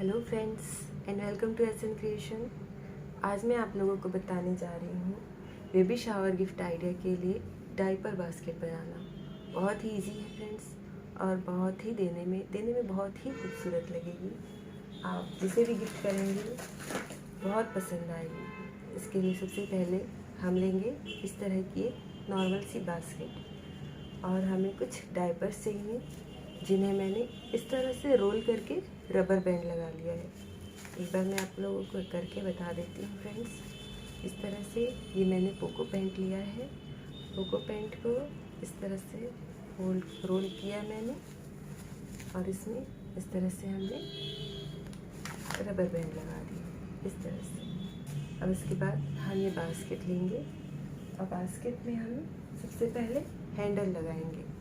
Hello friends and welcome to S N creation. आज मैं आप लोगों को बताने जा रही हूँ बेबी शावर गिफ्ट आइडिया के लिए डायपर बास्केट बनाना। बहुत ही इजी है फ्रेंड्स और बहुत ही देने में बहुत ही खूबसूरत लगेगी। आप जिसे भी गिफ्ट करेंगे बहुत पसंद आएगी। इसके लिए सबसे पहले हम लेंगे इस तरह की एक नॉर्मल सी बास्केट और हमें कुछ डायपर्स चाहिए जिन्हें मैंने इस तरह से रोल करके रबर बैंड लगा लिया है। एक बार मैं आप लोगों को करके बता देती हूँ फ्रेंड्स। इस तरह से ये मैंने पोको पैंट लिया है। पोको पैंट को इस तरह से रोल किया मैंने और इसमें इस तरह से हमने रबर बैंड लगा दिया इस तरह से। अब इसके बाद हम ये बास्केट लेंगे और बास्केट में हम सबसे पहले हैंडल लगाएंगे।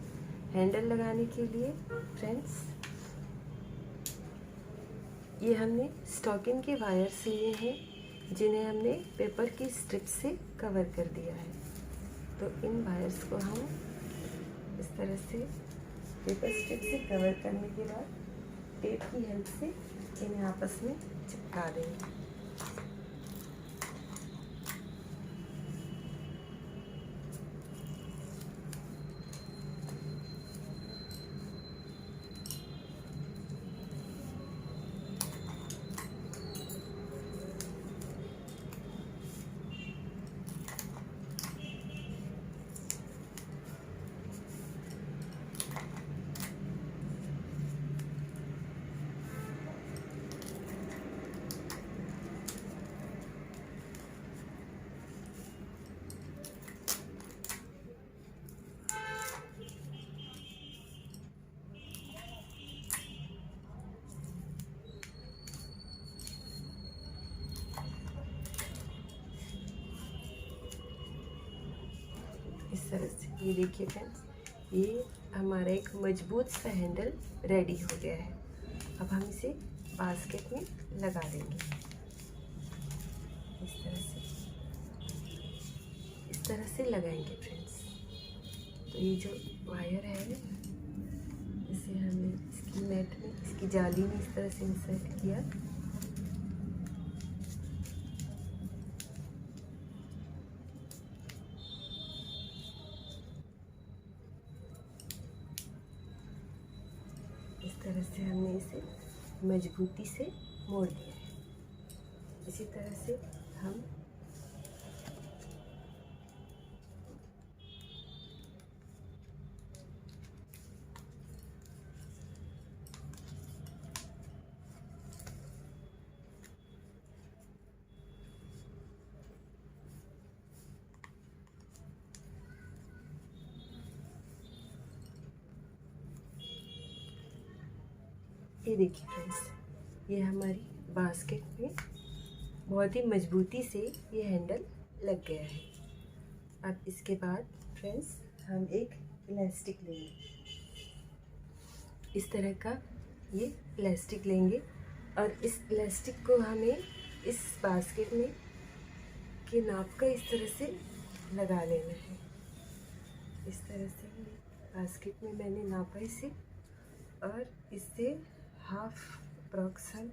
हैंडल लगाने के लिए फ्रेंड्स ये हमने स्टॉकिंग के वायर्स लिए हैं जिन्हें हमने पेपर की स्ट्रिप से कवर कर दिया है। तो इन वायर्स को हम इस तरह से पेपर स्ट्रिप से कवर करने के बाद टेप की हेल्प से इन्हें आपस में चिपका देंगे। इस तरह से ये देखिए फ्रेंड्स, ये हमारा एक मजबूत सा हैंडल रेडी हो गया है। अब हम इसे बास्केट में लगा देंगे इस तरह से लगाएंगे फ्रेंड्स। तो ये जो वायर है इसे हमने इसकी नेट में, इसकी जाली में इस तरह से इंसर्ट किया। इस तरह से हमने इसे मजबूती से मोड़ दिया है। इसी तरह से हम ये देखिए फ्रेंड्स, ये हमारी बास्केट में बहुत ही मजबूती से ये हैंडल लग गया है। अब इसके बाद फ्रेंड्स हम एक इलास्टिक लेंगे। इस तरह का ये इलास्टिक लेंगे और इस इलास्टिक को हमें इस बास्केट में के नाप का इस तरह से लगा लेना है। इस तरह से बास्केट में मैंने नापा इसे और इससे हाफ अप्रॉक्स हम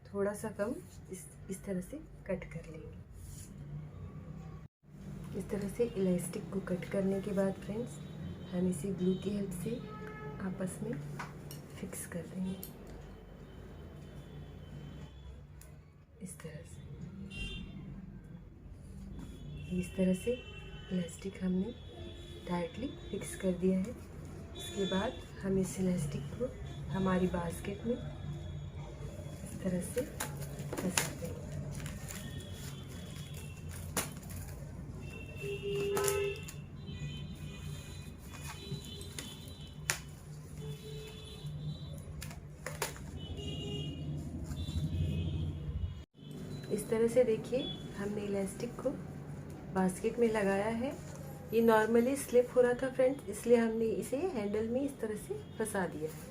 थोड़ा सा कम इस तरह से कट कर लेंगे। इस तरह से इलास्टिक को कट करने के बाद फ्रेंड्स हम इसे ग्लू की हेल्प से आपस में फिक्स कर देंगे इस तरह से इलास्टिक हमने टाइटली फिक्स कर दिया है। उसके बाद हम इस इलास्टिक को हमारी बास्केट में इस तरह से फंसा देंगे। इस तरह से देखिए हमने इलास्टिक को बास्केट में लगाया है। ये नॉर्मली स्लिप हो रहा था फ्रेंड्स, इसलिए हमने इसे हैंडल में इस तरह से फंसा दिया है।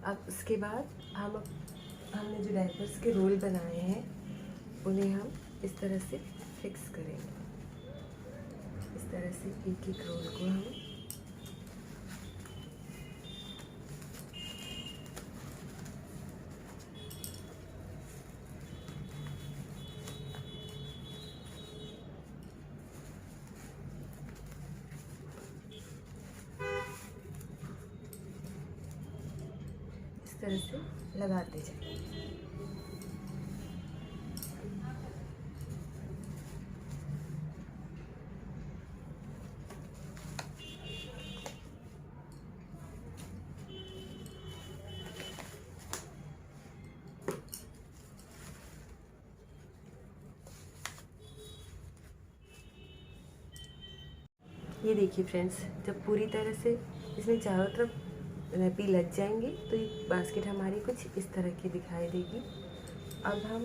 अब उसके बाद हमने जो डायपर्स के रोल बनाए हैं उन्हें हम इस तरह से फिक्स करेंगे। इस तरह से एक एक रोल को हम तरह से लगाते जाएं। ये देखिए फ्रेंड्स, जब पूरी तरह से इसमें चारों तरफ रैपी लग जाएंगे तो ये बास्केट हमारी कुछ इस तरह की दिखाई देगी। अब हम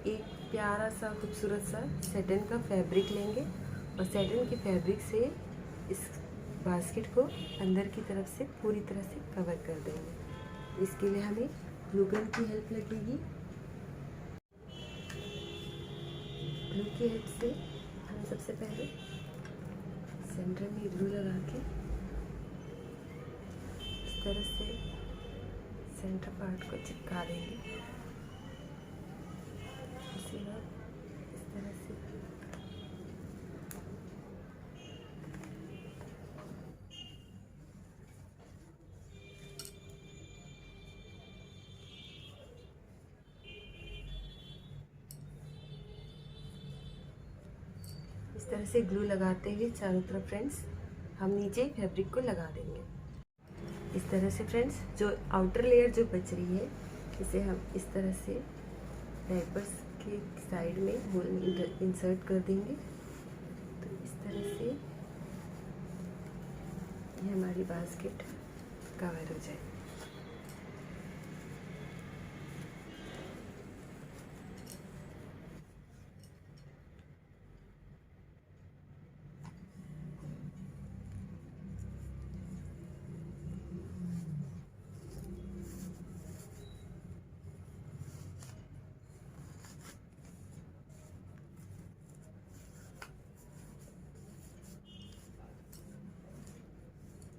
एक प्यारा सा खूबसूरत सा सैटिन का फैब्रिक लेंगे और सैटिन के फैब्रिक से इस बास्केट को अंदर की तरफ से पूरी तरह से कवर कर देंगे। इसके लिए हमें ग्लू गन की हेल्प लगेगी। ग्लू की हेल्प से हम सबसे पहले सेंटर में ग्लू लगा के इस तरह से सेंटर पार्ट को चिपका देंगे। उसके बाद इस तरह से ग्लू लगाते हुए चारों तरफ फ्रेंड्स हम नीचे फैब्रिक को लगा देंगे। इस तरह से फ्रेंड्स जो आउटर लेयर जो बच रही है इसे हम इस तरह से डायपर्स के साइड में होल में इंसर्ट कर देंगे। तो इस तरह से ये हमारी बास्केट कवर हो जाए।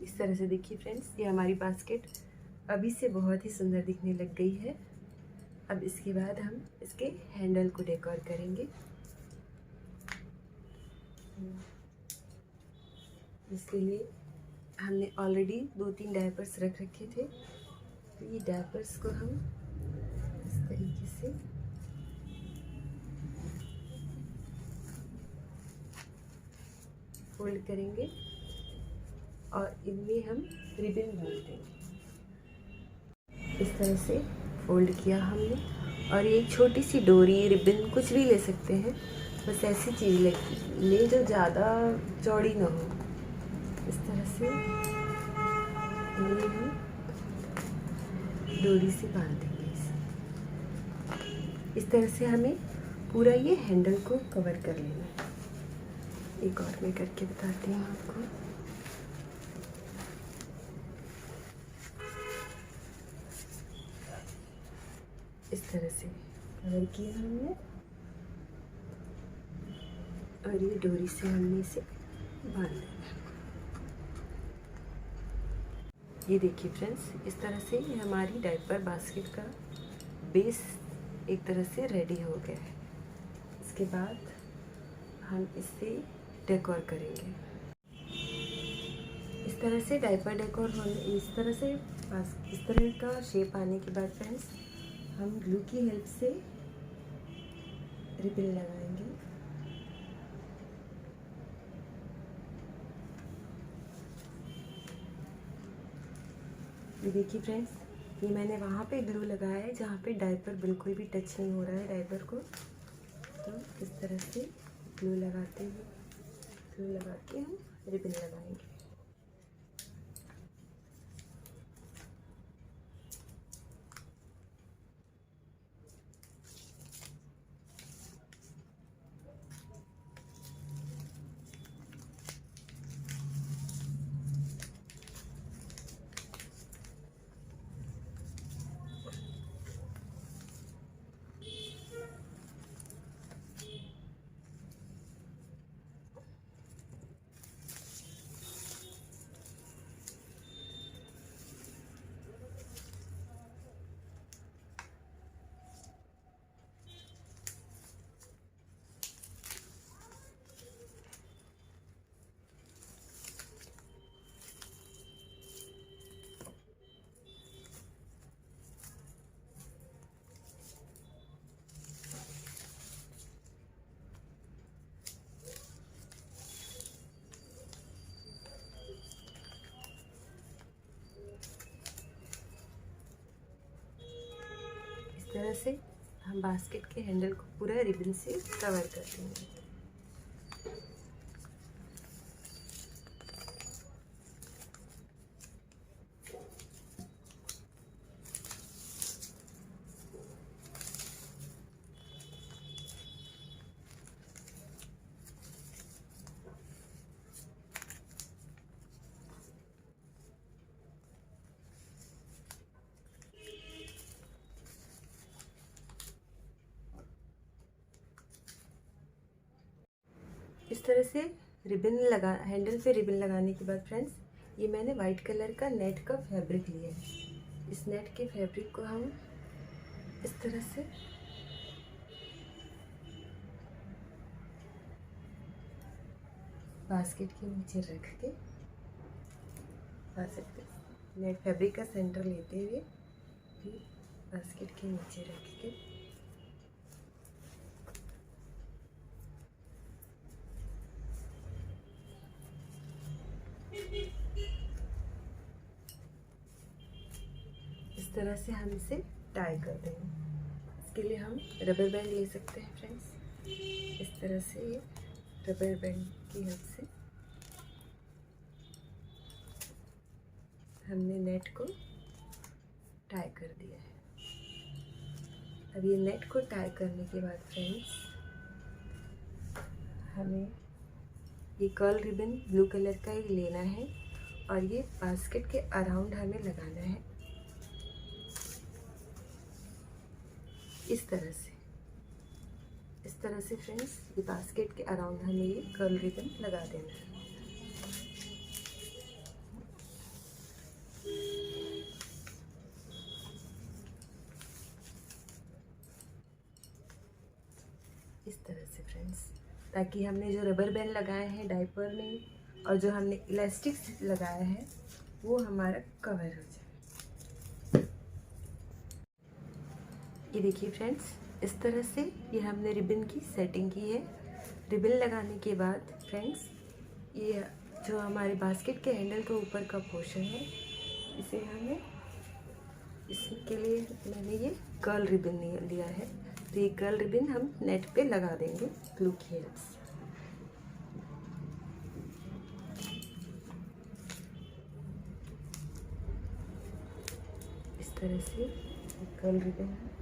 इस तरह से देखिए फ्रेंड्स, ये हमारी बास्केट अभी से बहुत ही सुंदर दिखने लग गई है। अब इसके बाद हम इसके हैंडल को डेकोर करेंगे। इसके लिए हमने ऑलरेडी 2-3 डायपर्स रख रखे थे। तो ये डायपर्स को हम इस तरीके से फोल्ड करेंगे और इनमें हम रिबन बांध देंगे। इस तरह से फोल्ड किया हमने और ये छोटी सी डोरी रिबन कुछ भी ले सकते हैं, बस ऐसी चीज़ ले जो ज़्यादा चौड़ी ना हो। इस तरह से इन्हें हम डोरी से बांध देंगे। इस तरह से हमें पूरा ये हैंडल को कवर कर लेना है। एक और मैं करके बताती हूँ आपको। इस तरह से कवर किया हमने और ये डोरी से हमने इसे बांध देना। ये देखिए फ्रेंड्स, इस तरह से ये हमारी डायपर बास्केट का बेस एक तरह से रेडी हो गया है। इसके बाद हम इसे डेकोर करेंगे। इस तरह से डायपर डेकोर होने इस तरह का शेप आने के बाद फ्रेंड्स हम ग्लू की हेल्प से रिबन लगाएंगे। ये देखिए फ्रेंड्स, ये मैंने वहाँ पे ग्लू लगाया है जहाँ पे डायपर बिल्कुल भी टच नहीं हो रहा है डायपर को। तो इस तरह से ग्लू लगा के हम रिबन लगाएंगे। तरह से हम बास्केट के हैंडल को पूरा रिबन से कवर कर देंगे। इस तरह से हैंडल पे रिबन लगाने के बाद फ्रेंड्स, ये मैंने वाइट कलर का नेट का फैब्रिक लिया है। इस नेट के फैब्रिक को हम इस तरह से बास्केट के नीचे रख के नेट फैब्रिक का सेंटर लेते हुए फिर बास्केट के नीचे रख के इस तरह से हम इसे टाई कर देंगे। इसके लिए हम रबर बैंड ले सकते हैं फ्रेंड्स। इस तरह से ये रबर बैंड की हेल्प से हमने नेट को टाई कर दिया है। अब ये नेट को टाई करने के बाद फ्रेंड्स, हमें ये कर्ल रिबन ब्लू कलर का ही लेना है और ये बास्केट के अराउंड हमें लगाना है। इस तरह से फ्रेंड्स, ये बास्केट के अराउंड हमें ये कर्ल रिबन लगा देना है। इस तरह से फ्रेंड्स, ताकि हमने जो रबर बैंड लगाए हैं डायपर में और जो हमने इलास्टिक लगाया है वो हमारा कवर हो जाए। ये देखिए फ्रेंड्स, इस तरह से ये हमने रिबन की सेटिंग की है। रिबन लगाने के बाद फ्रेंड्स, ये जो हमारे बास्केट के हैंडल के ऊपर का पोर्शन है, इसे हमें इसके लिए मैंने ये कर्ल रिबन लिया है। तो ये कर्ल रिबन हम नेट पे लगा देंगे ग्लू की हेल्प से। इस तरह से कर्ल रिबन है।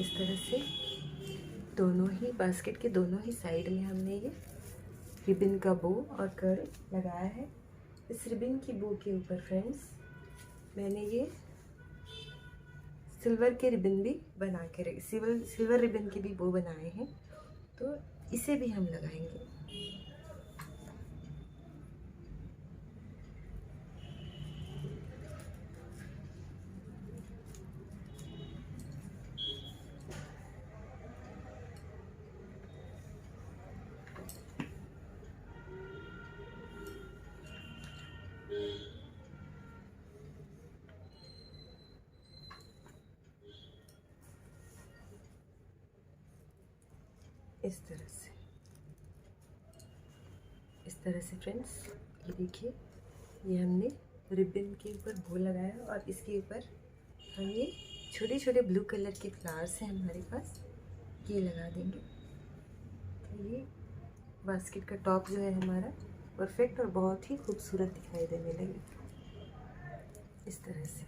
इस तरह से दोनों ही बास्केट के दोनों ही साइड में हमने ये रिबन का बो और कर्ल लगाया है। इस रिबन की बो के ऊपर फ्रेंड्स, मैंने ये सिल्वर के रिबन भी बना के सिल्वर रिबन के भी बो बनाए हैं, तो इसे भी हम लगाएंगे। इस तरह से फ्रेंड्स, ये देखिए, ये हमने रिबन के ऊपर बो लगाया और इसके ऊपर हम ये छोटे छोटे ब्लू कलर के फ्लावर्स हैं हमारे पास, ये लगा देंगे। तो ये बास्केट का टॉप जो है हमारा परफेक्ट और बहुत ही खूबसूरत दिखाई देने लगे। इस तरह से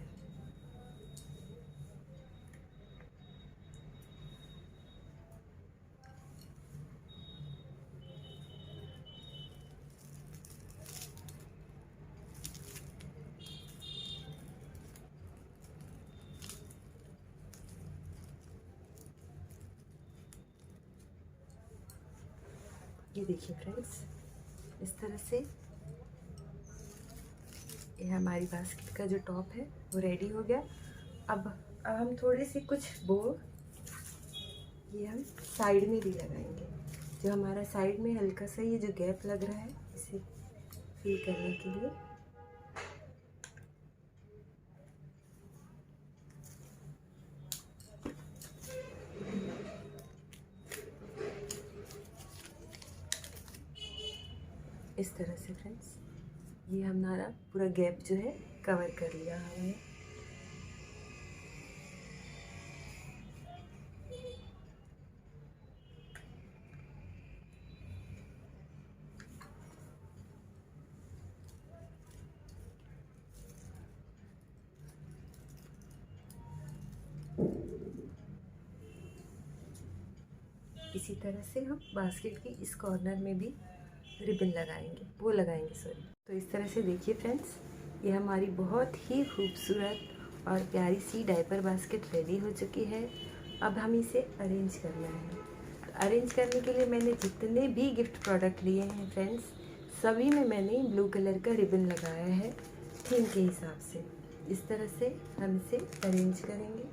ये देखिए फ्रेंड्स, इस तरह से ये हमारी बास्केट का जो टॉप है वो रेडी हो गया। अब हम थोड़े से कुछ बो ये हम साइड में भी लगाएंगे। जो हमारा साइड में हल्का सा ये जो गैप लग रहा है, इसे फिल करने के लिए इस तरह से फ्रेंड्स ये हमारा पूरा गैप जो है कवर कर लिया हमने। इसी तरह से हम बास्केट की इस कॉर्नर में भी रिबन लगाएंगे सॉरी। तो इस तरह से देखिए फ्रेंड्स, ये हमारी बहुत ही खूबसूरत और प्यारी सी डायपर बास्केट रेडी हो चुकी है। अब हम इसे अरेंज करना है। तो अरेंज करने के लिए मैंने जितने भी गिफ्ट प्रोडक्ट लिए हैं फ्रेंड्स, सभी में मैंने ब्लू कलर का रिबन लगाया है थीम के हिसाब से। इस तरह से हम इसे अरेंज करेंगे।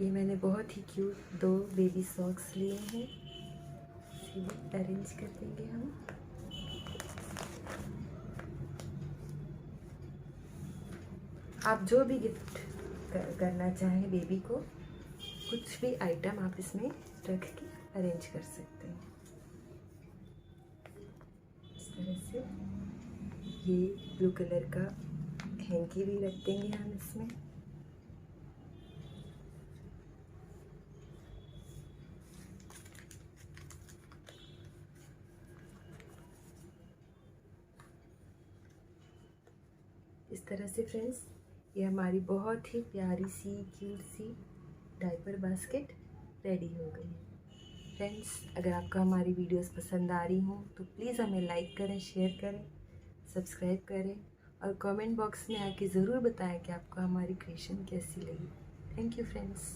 ये मैंने बहुत ही क्यूट 2 बेबी सॉक्स लिए हैं, इसे भी अरेंज कर देंगे हम। आप जो भी गिफ्ट करना चाहें बेबी को, कुछ भी आइटम आप इसमें रख के अरेंज कर सकते हैं। इस तरह से ये ब्लू कलर का हैंकी भी रख देंगे हम इसमें। इस तरह से फ्रेंड्स ये हमारी बहुत ही प्यारी सी क्यूट सी डायपर बास्केट रेडी हो गई है। फ्रेंड्स, अगर आपको हमारी वीडियोस पसंद आ रही हों तो प्लीज़ हमें लाइक करें, शेयर करें, सब्सक्राइब करें और कमेंट बॉक्स में आके ज़रूर बताएं कि आपको हमारी क्रिएशन कैसी लगी। Thank you friends.